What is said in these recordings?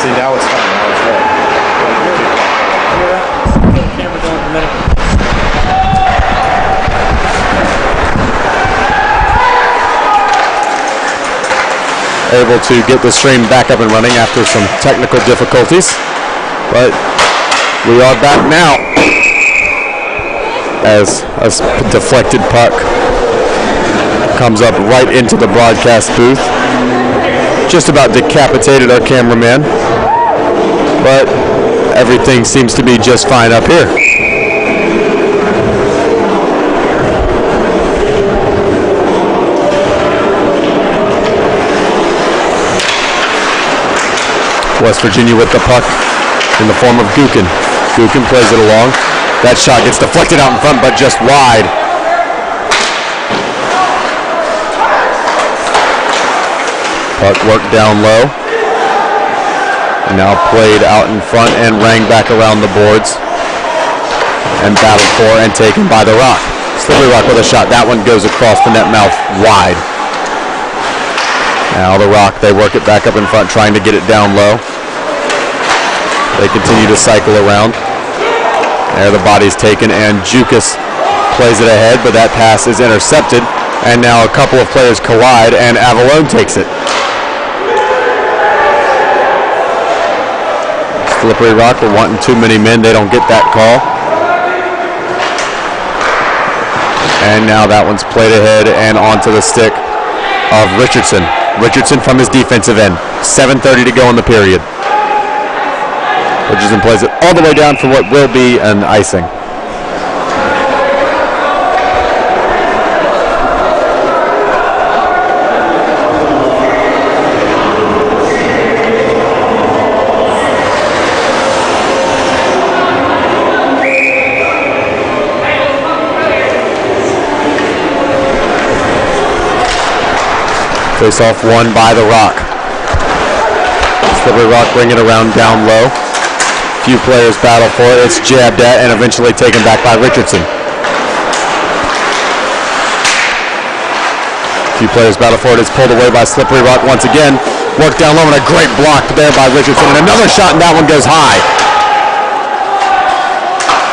See, now it's fine. Now it's red. Get the camera going in a minute. Able to get the stream back up and running after some technical difficulties, but we are back now as a deflected puck comes up right into the broadcast booth. Just about decapitated our cameraman, but everything seems to be just fine up here. West Virginia with the puck in the form of Gukin. Gukin plays it along. That shot gets deflected out in front, but just wide. Puck worked down low. And now played out in front and rang back around the boards. And battled for and taken by the Rock. Slippery Rock with a shot. That one goes across the net mouth wide. Now the Rock, they work it back up in front, trying to get it down low. They continue to cycle around. There the body's taken, and Jukas plays it ahead, but that pass is intercepted. And now a couple of players collide, and Avalone takes it. Slippery Rock were wanting too many men. They don't get that call. And now that one's played ahead and onto the stick of Richardson. Richardson from his defensive end. 7:30 to go in the period. Richardson plays it all the way down for what will be an icing. Face-off won by the Rock. Slippery Rock bring it around down low. Few players battle for it. It's jabbed at and eventually taken back by Richardson. Few players battle for it. It's pulled away by Slippery Rock once again. Worked down low and a great block there by Richardson. And another shot, and that one goes high.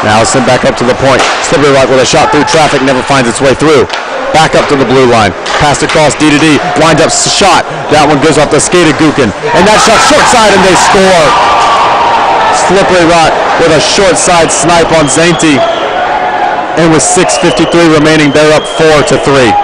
Now sent back up to the point. Slippery Rock with a shot through traffic, never finds its way through. Back up to the blue line. Passed across D to D. Wind up shot. That one goes off the skate of Gukin. And that shot short side, and they score. Slippery Rock with a short side snipe on Zainty. And with 6:53 remaining, they're up 4-3.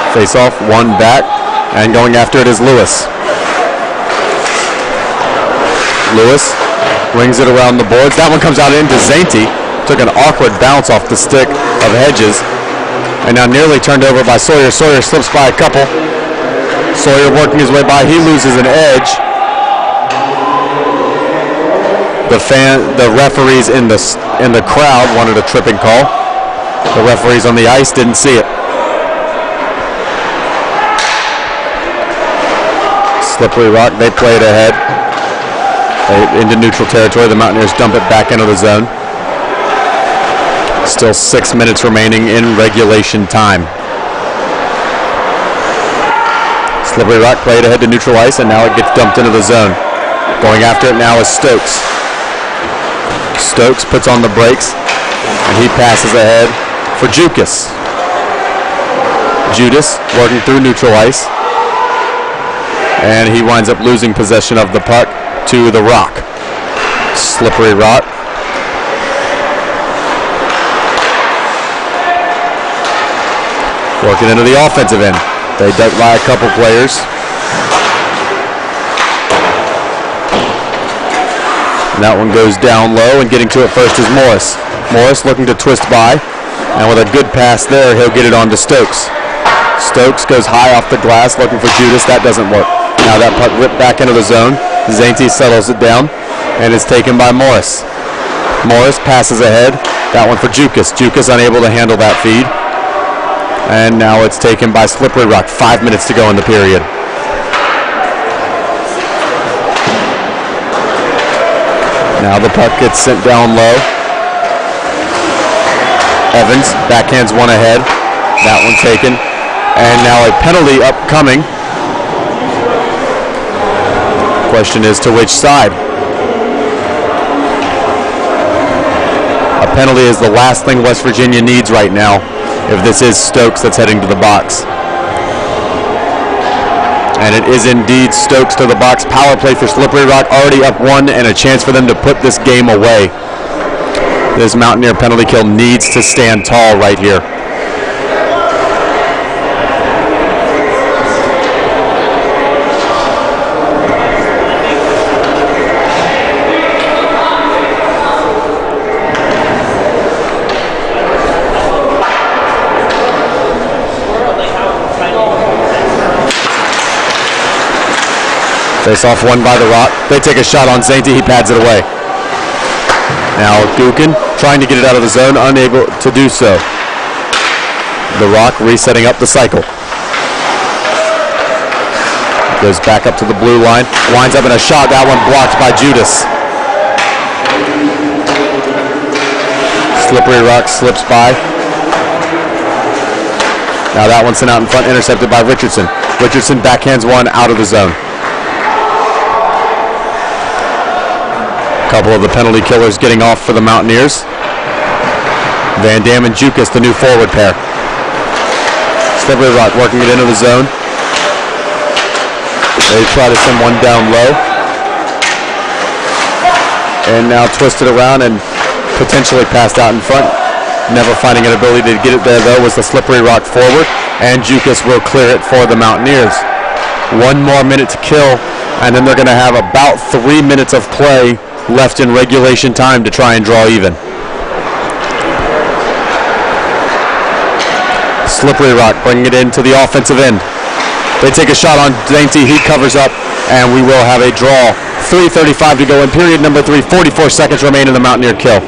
Face-off, one back, and going after it is Lewis. Lewis brings it around the boards. That one comes out into Zainty. Took an awkward bounce off the stick of Hedges. And now nearly turned over by Sawyer. Sawyer slips by a couple. Sawyer working his way by. He loses an edge. The referees in the crowd wanted a tripping call. The referees on the ice didn't see it. Slippery Rock, they play it ahead. Into neutral territory. The Mountaineers dump it back into the zone. Still 6 minutes remaining in regulation time. Slippery Rock played ahead to neutral ice, and now it gets dumped into the zone. Going after it now is Stokes. Stokes puts on the brakes, and he passes ahead for Jukas. Judas working through neutral ice. And he winds up losing possession of the puck to the Rock. Slippery Rock. Working into the offensive end. They duck by a couple players. And that one goes down low, and getting to it first is Morris. Morris looking to twist by. And with a good pass there, he'll get it on to Stokes. Stokes goes high off the glass looking for Judas. That doesn't work. Now that puck ripped back into the zone. Zainty settles it down. and is taken by Morris. Morris passes ahead. That one for Jukas. Jukas unable to handle that feed. And now it's taken by Slippery Rock. 5 minutes to go in the period. Now the puck gets sent down low. Evans backhands one ahead. That one taken. And now a penalty upcoming. Question is to which side? A penalty is the last thing West Virginia needs right now if this is Stokes that's heading to the box. And it is indeed Stokes to the box. Power play for Slippery Rock, already up 1 and a chance for them to put this game away. This Mountaineer penalty kill needs to stand tall right here. Face off one by the Rock. They take a shot on Zainty. He pads it away. Now Gukin trying to get it out of the zone, unable to do so. The Rock resetting up the cycle. Goes back up to the blue line. Winds up in a shot. That one blocked by Judas. Slippery Rock slips by. Now that one sent out in front, intercepted by Richardson. Richardson backhands one out of the zone. Couple of the penalty killers getting off for the Mountaineers. Van Dam and Jukas, the new forward pair. Slippery Rock working it into the zone. They try to send one down low. And now twist it around and potentially passed out in front. Never finding an ability to get it there though was the Slippery Rock forward. And Jukas will clear it for the Mountaineers. 1 more minute to kill, and then they're going to have about 3 minutes of play left in regulation time to try and draw even. Slippery Rock bringing it into the offensive end. They take a shot on Dainty. He covers up, and we will have a draw. 3:35 to go in period number 3. 44 seconds remain in the Mountaineer kill.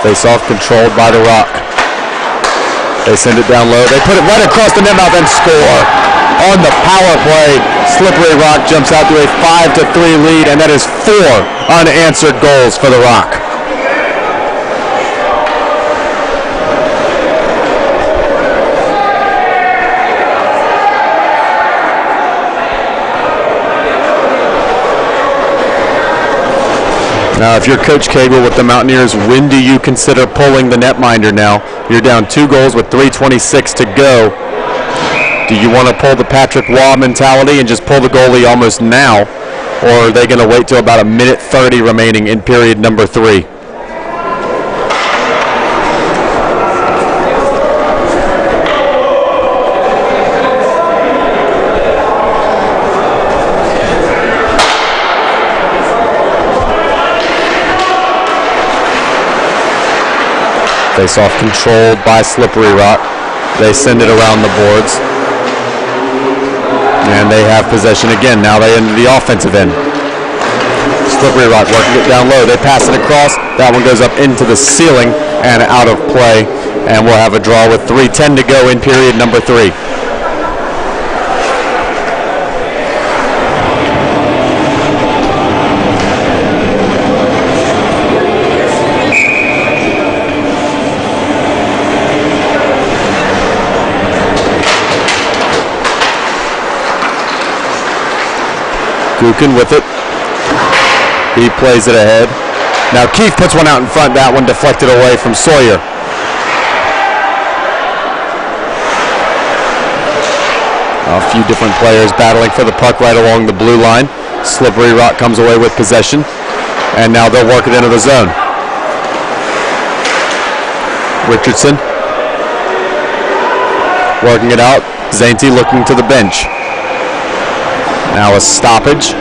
Face off controlled by the Rock. They send it down low. They put it right across the net mouth and score. On the power play, Slippery Rock jumps out to a 5-3 lead, and that is 4 unanswered goals for the Rock. Now, if you're Coach Cagle with the Mountaineers, when do you consider pulling the netminder now? You're down 2 goals with 3:26 to go. Do you want to pull the Patrick Waugh mentality and just pull the goalie almost now? Or are they going to wait till about 1:30 remaining in period number 3? Face off controlled by Slippery Rock. They send it around the boards. And they have possession again. Now they into the offensive end. Slippery Rock working it down low. They pass it across. That one goes up into the ceiling and out of play. And we'll have a draw with 3:10 to go in period number 3. Gukin with it. He plays it ahead. Now Keith puts one out in front. That one deflected away from Sawyer. A few different players battling for the puck right along the blue line. Slippery Rock comes away with possession. And now they'll work it into the zone. Richardson working it out. Zainty looking to the bench. Now a stoppage.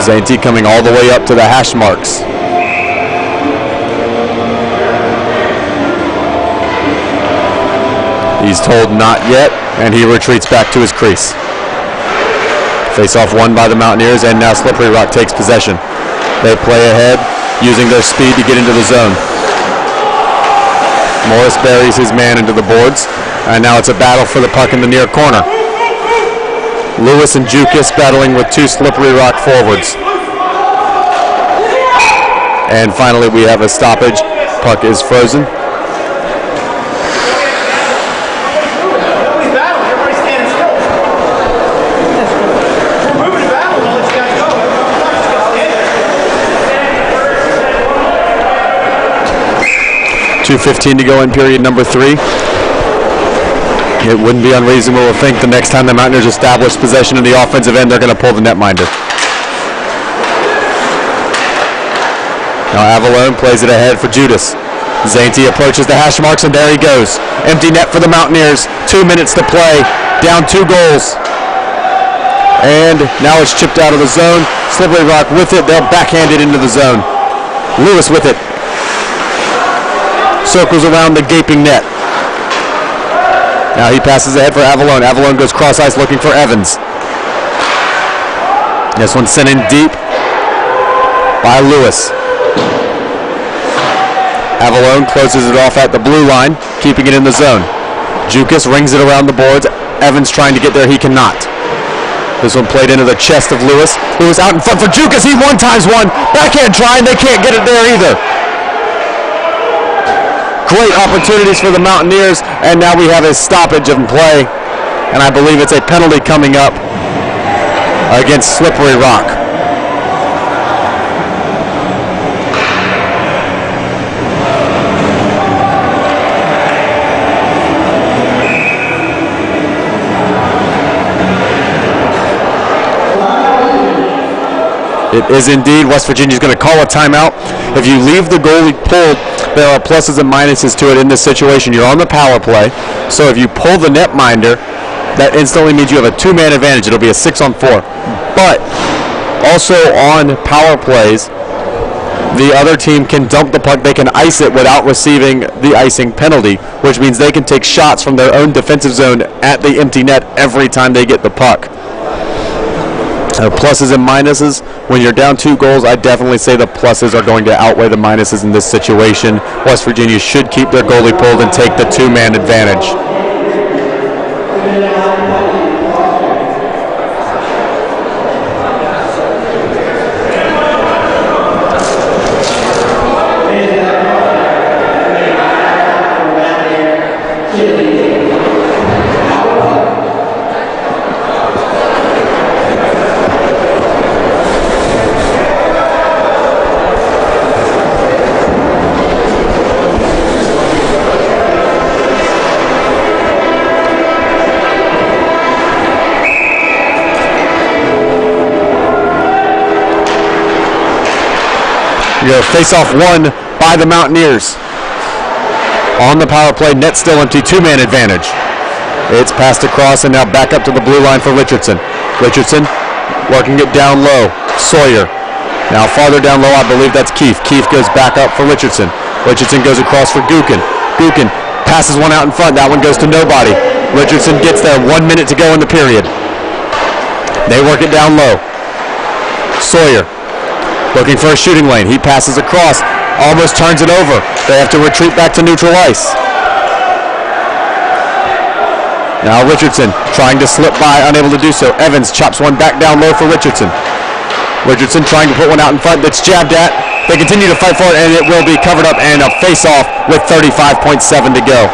Zainty coming all the way up to the hash marks. He's told not yet, and he retreats back to his crease. Face-off won by the Mountaineers, and now Slippery Rock takes possession. They play ahead, using their speed to get into the zone. Morris buries his man into the boards, and now it's a battle for the puck in the near corner. Lewis and Jukas battling with two Slippery Rock forwards. And finally we have a stoppage. Puck is frozen. .2:15 to go in period number 3. It wouldn't be unreasonable to think the next time the Mountaineers establish possession in the offensive end, they're going to pull the netminder. Now Avalone plays it ahead for Judas. Zainty approaches the hash marks, and there he goes. Empty net for the Mountaineers. 2 minutes to play. Down 2 goals. And now it's chipped out of the zone. Slippery Rock with it. They'll backhand it into the zone. Lewis with it. Circles around the gaping net. Now he passes ahead for Avalone. Avalone goes cross ice looking for Evans. This one's sent in deep by Lewis. Avalone closes it off at the blue line, keeping it in the zone. Jukas rings it around the boards. Evans trying to get there, he cannot. This one played into the chest of Lewis. Lewis out in front for Jukas, he 1x1. Backhand trying, they can't get it there either. Great opportunities for the Mountaineers, and now we have a stoppage in play, and I believe it's a penalty coming up against Slippery Rock. It is indeed. West Virginia's going to call a timeout. If you leave the goalie pulled, there are pluses and minuses to it in this situation. You're on the power play, so if you pull the netminder, that instantly means you have a 2-man advantage. It'll be a 6-on-4. But also on power plays, the other team can dump the puck. They can ice it without receiving the icing penalty, which means they can take shots from their own defensive zone at the empty net every time they get the puck. Pluses and minuses. When you're down 2 goals, I definitely say the pluses are going to outweigh the minuses in this situation. West Virginia should keep their goalie pulled and take the 2-man advantage. Your face-off won by the Mountaineers. On the power play, net still empty, 2-man advantage. It's passed across and now back up to the blue line for Richardson. Richardson working it down low. Sawyer. Now farther down low, I believe that's Keefe. Keefe goes back up for Richardson. Richardson goes across for Gukin. Gukin passes one out in front. That one goes to nobody. Richardson gets there. 1 minute to go in the period. They work it down low. Sawyer looking for a shooting lane. He passes across, almost turns it over. They have to retreat back to neutral ice. Now Richardson trying to slip by, unable to do so. Evans chops one back down low for Richardson. Richardson trying to put one out in front that's jabbed at. They continue to fight for it, and it will be covered up and a face-off with 35.7 to go.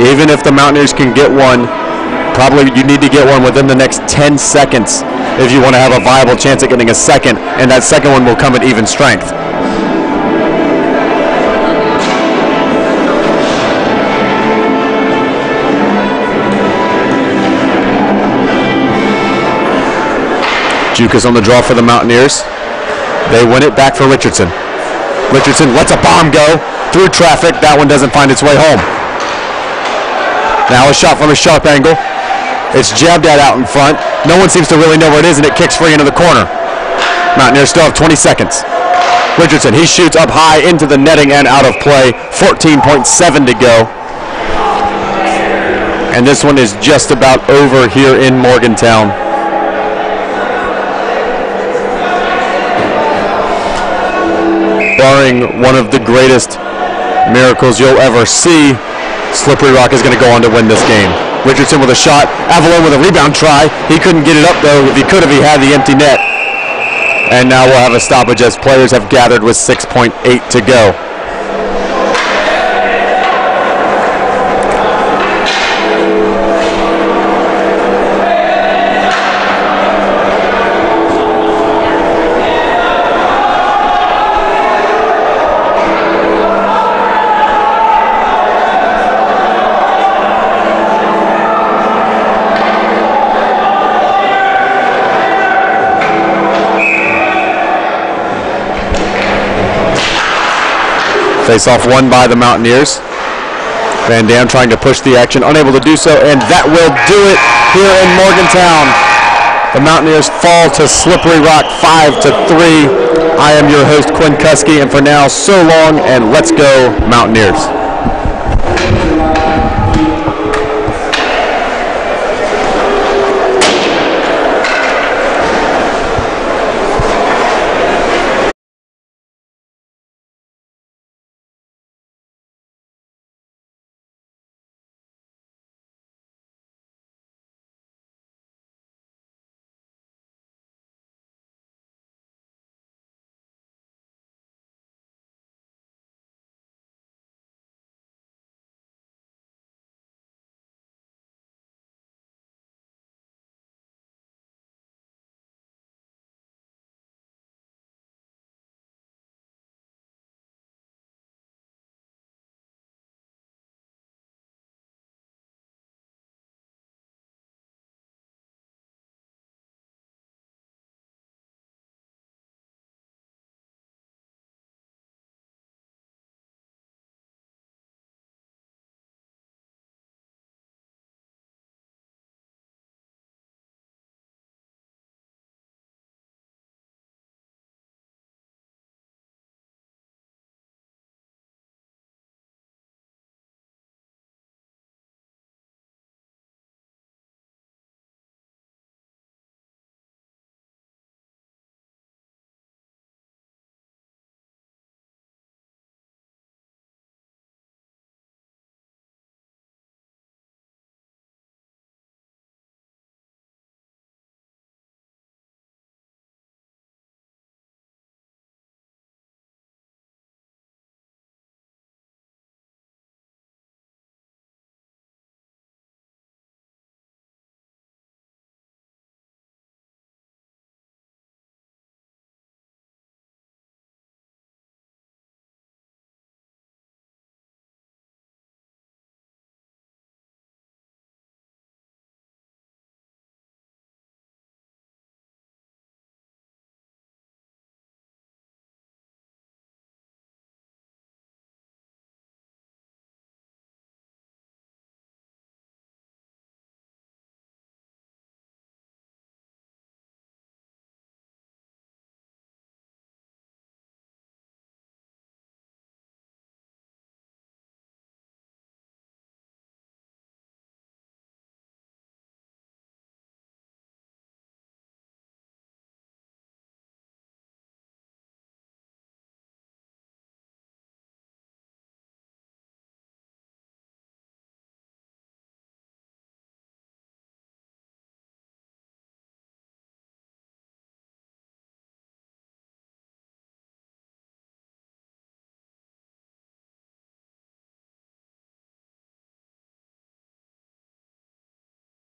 Even if the Mountaineers can get one, probably you need to get one within the next 10 seconds if you want to have a viable chance at getting a second, and that second one will come at even strength. Jukas on the draw for the Mountaineers. They win it back for Richardson. Richardson lets a bomb go through traffic. That one doesn't find its way home. Now a shot from a sharp angle. It's jabbed at out in front. No one seems to really know where it is, and it kicks free into the corner. Mountaineers still have 20 seconds. Richardson, he shoots up high into the netting and out of play. 14.7 to go. And this one is just about over here in Morgantown. Barring one of the greatest miracles you'll ever see, Slippery Rock is going to go on to win this game. Richardson with a shot. Avalon with a rebound try. He couldn't get it up, though. If he could have, he had the empty net. And now we'll have a stoppage as players have gathered with 6.8 to go. Face-off won by the Mountaineers. Van Dam trying to push the action, unable to do so, and that will do it here in Morgantown. The Mountaineers fall to Slippery Rock 5-3. I am your host, Quinn Kuski, and for now, so long, and let's go Mountaineers.